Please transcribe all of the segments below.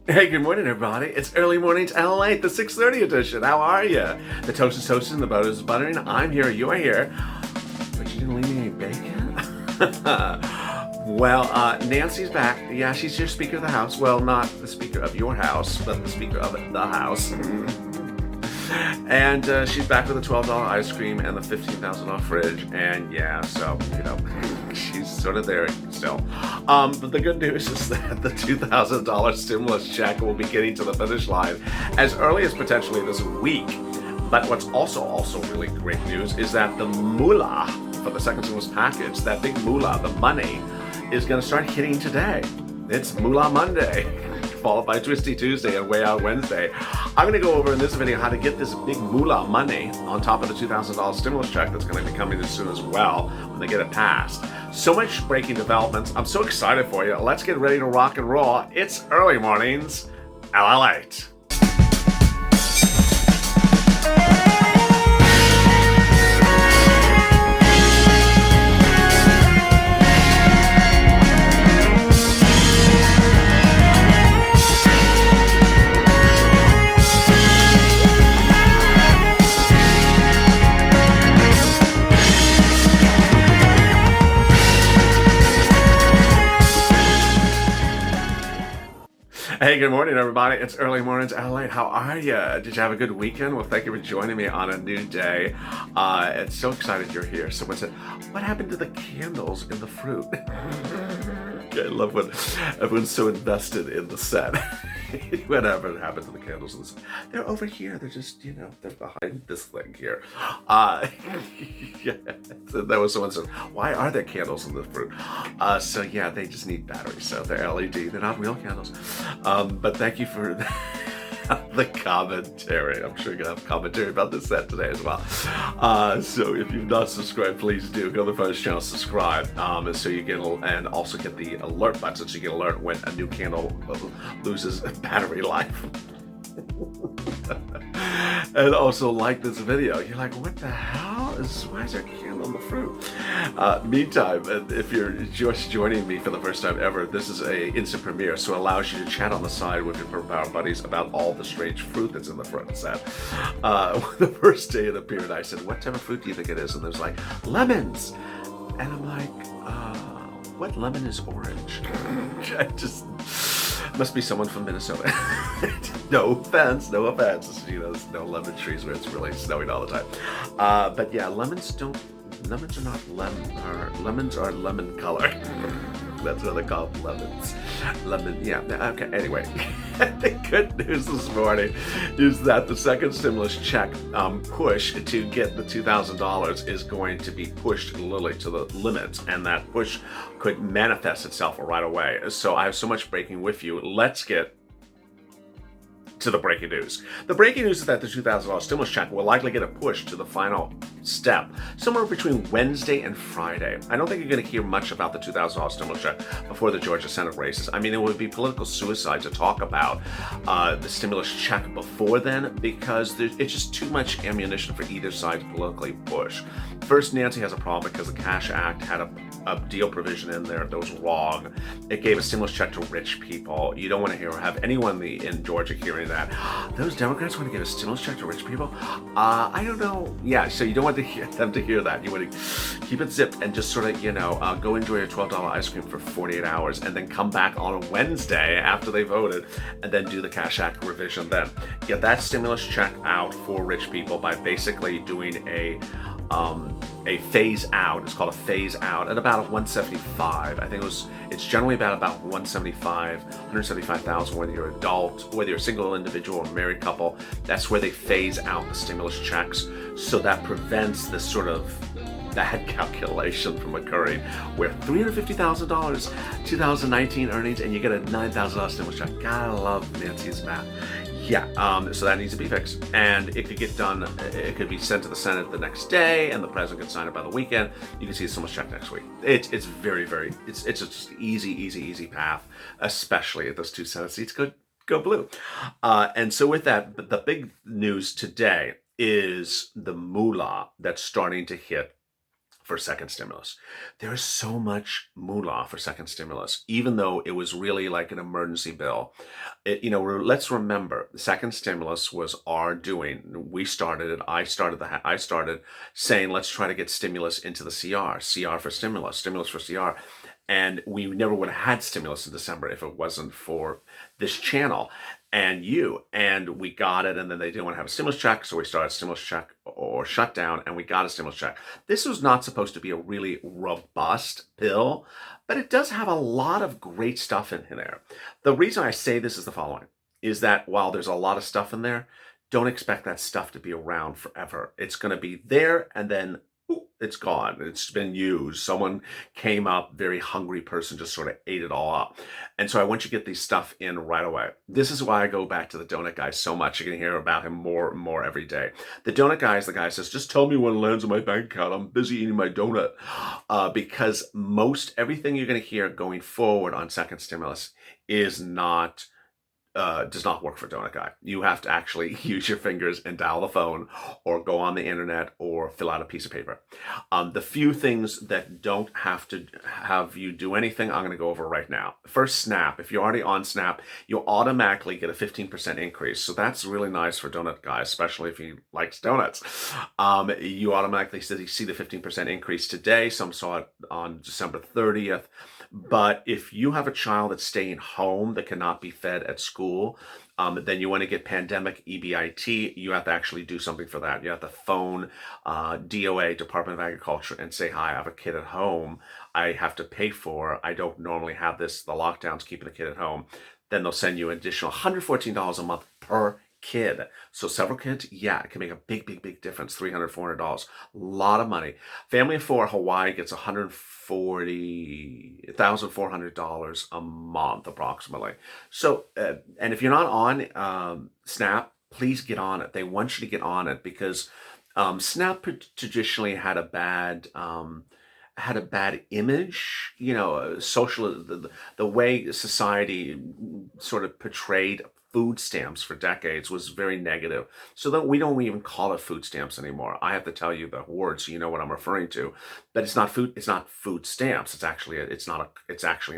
Hey, good morning, everybody. It's early mornings LALATE, the 6:30 edition. How are you? The toast is toasting, the butter is buttering. I'm here, you're here. But you didn't leave me any bacon? Well, Nancy's back. Yeah, she's your Speaker of the House. Well, not the Speaker of your house, but the Speaker of the House. And she's back with the $12 ice cream and the $15,000 fridge. And yeah, so, she's sort of there still. But the good news is that the $2,000 stimulus check will be getting to the finish line as early as potentially this week. But what's also really great news is that the moolah for the second stimulus package, that big moolah, the money, is going to start hitting today. It's Moolah Monday, followed by Twisty Tuesday and Way Out Wednesday. I'm going to go over in this video how to get this big moolah money on top of the $2,000 stimulus check that's going to be coming as soon as well when they get it passed. So much breaking developments. I'm so excited for you. Let's get ready to rock and roll. It's early mornings, LALATE. Hey, good morning, everybody. It's early mornings, LA. How are you? Did you have a good weekend? Well, thank you for joining me on a new day. It's so excited you're here. Someone said, what happened to the candles in the fruit? I love when everyone's so invested in the set. Whatever happened to the candles in the set? They're over here. They're just, they're behind this thing here. Yeah. So there was someone said, why are there candles in the fruit? So yeah, they just need batteries. So they're LED. They're not real candles. But thank you for the commentary. I'm sure you're going to have commentary about this set today as well. So if you've not subscribed, please do. Go to the first channel, subscribe, so you get, and also get the alert button so you get alert when a new candle loses battery life. And also like this video. You're like, what the hell? Why is there a candle in the fruit? Meantime, if you're just joining me for the first time ever, this is a instant premiere, so it allows you to chat on the side with your power buddies about all the strange fruit that's in the front set. The first day it appeared, I said, what type of fruit do you think it is? And there's like, lemons. And I'm like, what lemon is orange? I just... must be someone from Minnesota. No offense. There's no lemon trees where it's really snowing all the time. But yeah, lemons are not lemon, lemons are lemon color. That's what they call lemons. Yeah, okay, anyway. The good news this morning is that the second stimulus check push to get the $2,000 is going to be pushed literally to the limit, and that push could manifest itself right away. So I have so much breaking with you. Let's get to the breaking news. The breaking news is that the $2,000 stimulus check will likely get a push to the final step somewhere between Wednesday and Friday. I don't think you're going to hear much about the $2,000 stimulus check before the Georgia Senate races. I mean, it would be political suicide to talk about the stimulus check before then, because it's just too much ammunition for either side to politically push. First, Nancy has a problem because the Cash Act had a deal provision in there that was wrong. It gave a stimulus check to rich people. You don't want to have anyone in Georgia hearing that. Those Democrats want to give a stimulus check to rich people? I don't know. Yeah, so you don't want them to hear that. You want to keep it zipped and just sort of, go enjoy your $12 ice cream for 48 hours and then come back on a Wednesday after they voted and then do the Cash Act revision then. Get that stimulus check out for rich people by basically doing a phase out. It's called a phase out at about 175. I think it's generally about 175,000, whether you're adult, whether you're a single individual or married couple. That's where they phase out the stimulus checks. So that prevents this sort of bad calculation from occurring where $350,000 2019 earnings and you get a $9,000 stimulus check. Gotta love Nancy's math. Yeah, so that needs to be fixed, and it could get done. It could be sent to the Senate the next day, and the president could sign it by the weekend. You can see so much check next week. It's just easy path, especially if those two Senate seats go blue. And so with that, the big news today is the moolah that's starting to hit for second stimulus. There is so much moolah for second stimulus, even though it was really like an emergency bill. Let's remember, the second stimulus was our doing. We started it. I started saying, let's try to get stimulus into the CR for stimulus for CR. And we never would have had stimulus in December if it wasn't for this channel and you. And we got it, and then they didn't want to have a stimulus check, so we started stimulus check or shutdown, and we got a stimulus check. This was not supposed to be a really robust bill, but it does have a lot of great stuff in there. The reason I say this is the following, is that while there's a lot of stuff in there, don't expect that stuff to be around forever. It's going to be there, and then it's gone. It's been used. Someone came up, very hungry person, just sort of ate it all up. And so I want you to get these stuff in right away. This is why I go back to the donut guy so much. You're going to hear about him more and more every day. The donut guy is the guy who says, just tell me when it lands in my bank account. I'm busy eating my donut. Because everything you're going to hear going forward on second stimulus is not does not work for Donut Guy. You have to actually use your fingers and dial the phone or go on the internet or fill out a piece of paper. The few things that don't have to have you do anything, I'm going to go over right now. First, Snap. If you're already on Snap, you'll automatically get a 15% increase. So that's really nice for Donut Guy, especially if he likes donuts. You automatically see the 15% increase today. Some saw it on December 30th. But if you have a child that's staying home that cannot be fed at school, then you want to get pandemic EBIT, you have to actually do something for that. You have to phone DOA, Department of Agriculture, and say, hi, I have a kid at home I have to pay for. I don't normally have this. The lockdown's keeping the kid at home. Then they'll send you an additional $114 a month per kid. So several kids, yeah, it can make a big difference. $300, $400, a lot of money. Family of four, Hawaii gets $140,400 a month approximately. So, and if you're not on Snap, please get on it. They want you to get on it because Snap traditionally had a bad image, social, the way society sort of portrayed food stamps for decades was very negative. So that we don't even call it food stamps anymore. I have to tell you the word so you know what I'm referring to. But it's not food stamps. It's actually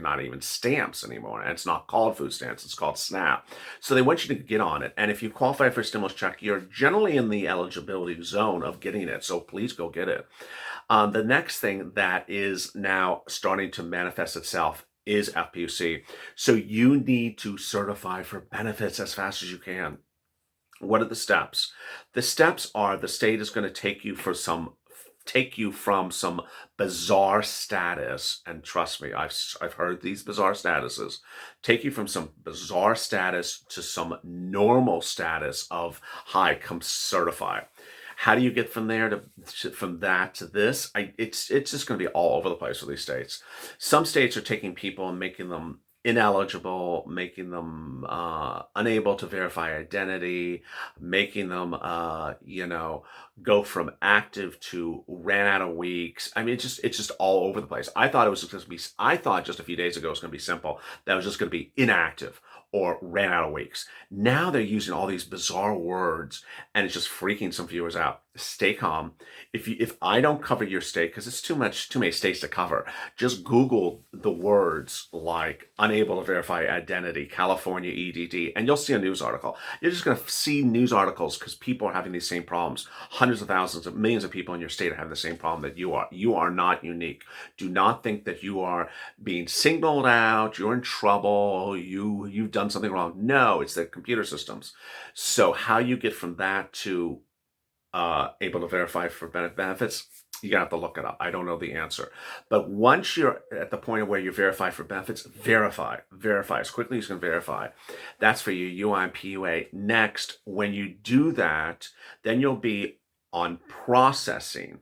not even stamps anymore. And it's not called food stamps. It's called SNAP. So they want you to get on it. And if you qualify for a stimulus check, you're generally in the eligibility zone of getting it. So please go get it. The next thing that is now starting to manifest itself is FPUC. So you need to certify for benefits as fast as you can. What are the steps? The steps are the state is going to take you from some bizarre status, and trust me, I've heard these bizarre statuses, take you from some bizarre status to some normal status of, hi, come certify. How do you get from there from that to this? It's just going to be all over the place with these states. Some states are taking people and making them ineligible, making them unable to verify identity, making them go from active to ran out of weeks. I mean, it's just all over the place. I thought just a few days ago it was going to be simple. That was just going to be inactive or ran out of weeks. Now they're using all these bizarre words, and it's just freaking some viewers out. Stay calm. If I don't cover your state, because it's too many states to cover, just Google the words like unable to verify identity, California EDD, and you'll see a news article. You're just going to see news articles because people are having these same problems. Hundreds of thousands of millions of people in your state are having the same problem that you are. You are not unique. Do not think that you are being singled out, you're in trouble, you've done something wrong. No, it's the computer systems. So how you get from that to able to verify for benefits, you're gonna have to look it up. I don't know the answer. But once you're at the point where you verify for benefits, verify as quickly as you can verify. That's for your UI and PUA. Next, when you do that, then you'll be on processing.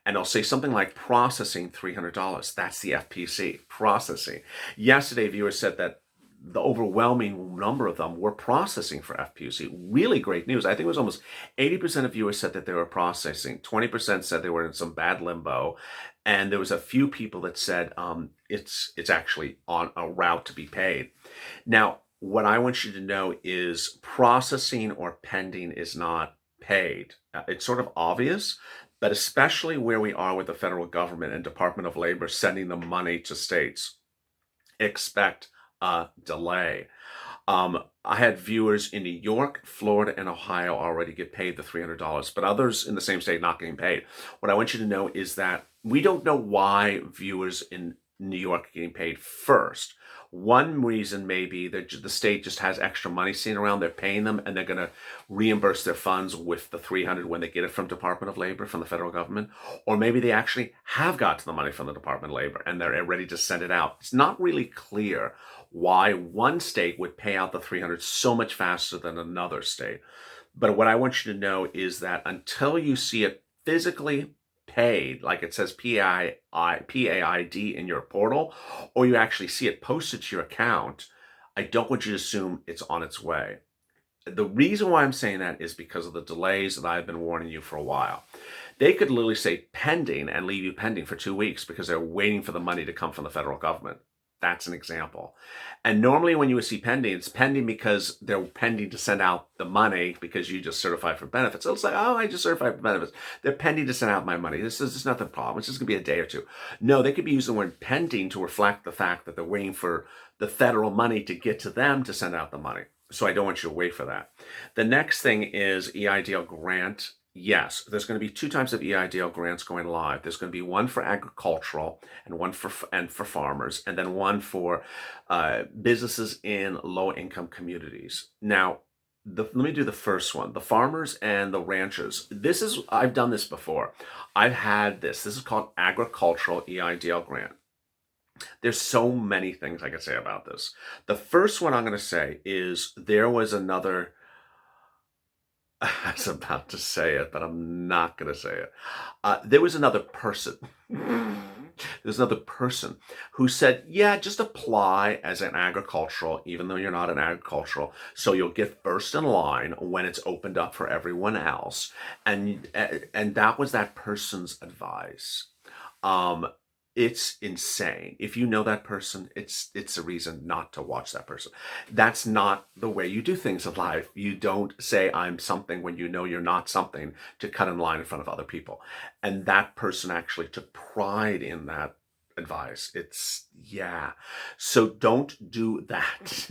And I'll say something like processing $300. That's the FPC, processing. Yesterday, viewers said that the overwhelming number of them were processing for FPUC. Really great news. I think it was almost 80% of viewers said that they were processing. 20% said they were in some bad limbo. And there was a few people that said it's actually on a route to be paid. Now, what I want you to know is processing or pending is not paid. It's sort of obvious, But especially where we are with the federal government and Department of Labor sending the money to states, expect a delay. I had viewers in New York, Florida, and Ohio already get paid the $300, but others in the same state not getting paid. What I want you to know is that we don't know why viewers in New York are getting paid first. One reason may be that the state just has extra money sitting around. They're paying them, and they're going to reimburse their funds with the 300 when they get it from Department of Labor, from the federal government. Or maybe they actually have got the money from the Department of Labor, and they're ready to send it out. It's not really clear why one state would pay out the 300 so much faster than another state. But what I want you to know is that until you see it physically paid, like it says PAID in your portal, or you actually see it posted to your account, I don't want you to assume it's on its way. The reason why I'm saying that is because of the delays that I've been warning you for a while. They could literally say pending and leave you pending for 2 weeks because they're waiting for the money to come from the federal government. That's an example. And normally when you would see pending, it's pending because they're pending to send out the money because you just certified for benefits. So it's like, oh, I just certified for benefits. They're pending to send out my money. This is not the problem. It's just going to be a day or two. No, they could be using the word pending to reflect the fact that they're waiting for the federal money to get to them to send out the money. So I don't want you to wait for that. The next thing is EIDL grant. Yes, there's going to be 2 types of EIDL grants going live. There's going to be one for agricultural and one for farmers, and then one for businesses in low-income communities. Now, let me do the first one, the farmers and the ranchers. I've done this before. I've had this. This is called agricultural EIDL grant. There's so many things I could say about this. The first one I'm going to say is there was another. I was about to say it, but I'm not going to say it. There was another person. There's another person who said, yeah, just apply as an agricultural, even though you're not an agricultural. So you'll get first in line when it's opened up for everyone else. And that was that person's advice. It's insane. If you know that person, it's a reason not to watch that person. That's not the way you do things in life. You don't say I'm something when you know you're not something to cut in line in front of other people. And that person actually took pride in that advice. Yeah. So don't do that.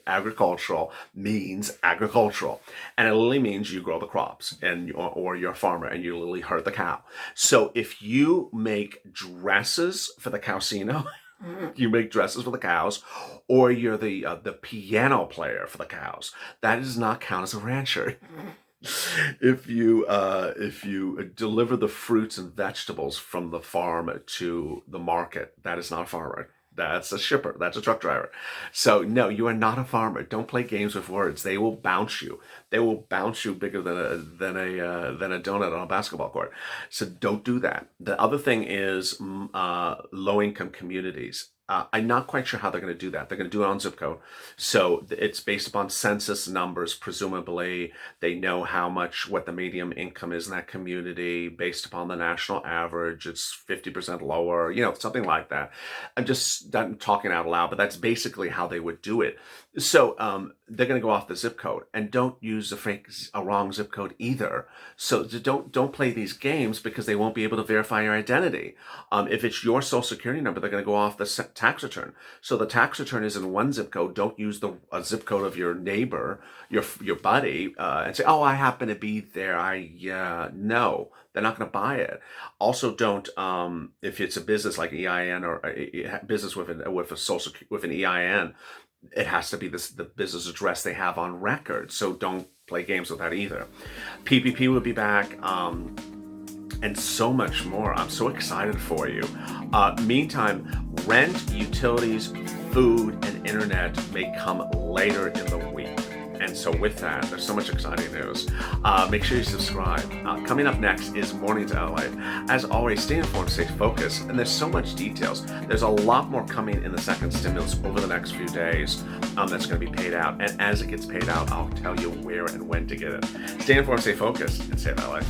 Agricultural means agricultural. And it literally means you grow the crops or you're a farmer and you literally herd the cow. So if you make dresses for the casino, you make dresses for the cows, or you're the piano player for the cows, that does not count as a rancher. If you deliver the fruits and vegetables from the farm to the market, that is not a farmer. That's a shipper. That's a truck driver. So no, you are not a farmer. Don't play games with words. They will bounce you. They will bounce you bigger than a donut on a basketball court. So don't do that. The other thing is low-income communities. I'm not quite sure how they're going to do that. They're going to do it on zip code. So it's based upon census numbers. Presumably, they know what the median income is in that community based upon the national average. It's 50% lower, something like that. I'm just talking out loud, but that's basically how they would do it. So they're going to go off the zip code, and don't use a wrong zip code either. So don't play these games because they won't be able to verify your identity. If it's your social security number, they're going to go off the tax return. So the tax return is in one zip code. Don't use the zip code of your neighbor, your buddy, and say, "Oh, I happen to be there." No, they're not going to buy it. Also, don't if it's a business like EIN or a business with an EIN. It has to be the business address they have on record. So don't play games with that either. PPP will be back, and so much more. I'm so excited for you. Meantime, rent, utilities, food, and internet may come later in the week. And so with that, there's so much exciting news. Make sure you subscribe. Coming up next is Mornings LALATE. As always, stay informed, stay focused, and there's so much details. There's a lot more coming in the second stimulus over the next few days that's going to be paid out. And as it gets paid out, I'll tell you where and when to get it. Stay informed, stay focused, and stay LALATE.